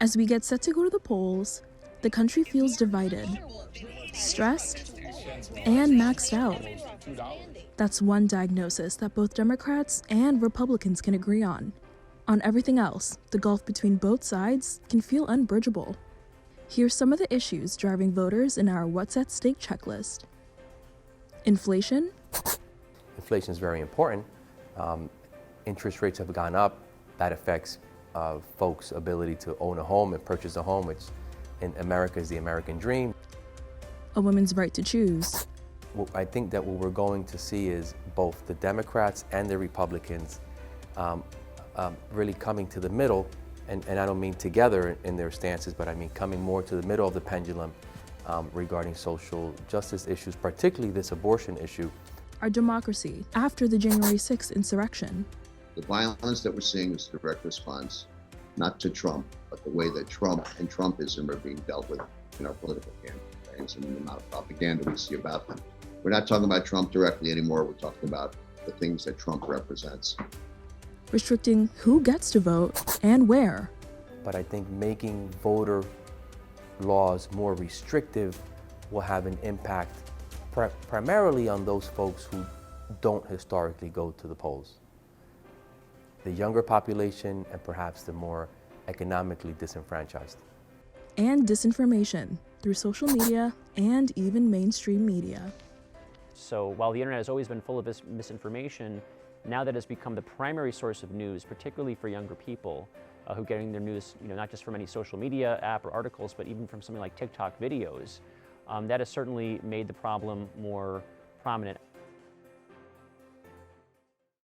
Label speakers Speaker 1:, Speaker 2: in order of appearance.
Speaker 1: As we get set to go to the polls, the country feels divided, stressed, and maxed out. That's one diagnosis that both Democrats and Republicans can agree on. On everything else, the gulf between both sides can feel unbridgeable. Here's some of the issues driving voters in our What's at Stake checklist. Inflation.
Speaker 2: Inflation is very important. Interest rates have gone up. That affects folks' ability to own a home and purchase a home, which in America is the American dream.
Speaker 1: A woman's right to choose.
Speaker 2: I think that what we're going to see is both the Democrats and the Republicans really coming to the middle, and I don't mean together in their stances, but I mean coming more to the middle of the pendulum regarding social justice issues, particularly this abortion issue.
Speaker 1: Our democracy after the January 6th insurrection.
Speaker 3: The violence that we're seeing is a direct response, not to Trump, but the way that Trump and Trumpism are being dealt with in our political campaigns and the amount of propaganda we see about them. We're not talking about Trump directly anymore. We're talking about the things that Trump represents.
Speaker 1: Restricting who gets to vote and where.
Speaker 2: But I think making voter laws more restrictive will have an impact primarily on those folks who don't historically go to the polls. The younger population and perhaps the more economically disenfranchised.
Speaker 1: And disinformation through social media and even mainstream media.
Speaker 4: So while the internet has always been full of misinformation, now that it's become the primary source of news, particularly for younger people who are getting their news, not just from any social media app or articles, but even from something like TikTok videos, that has certainly made the problem more prominent.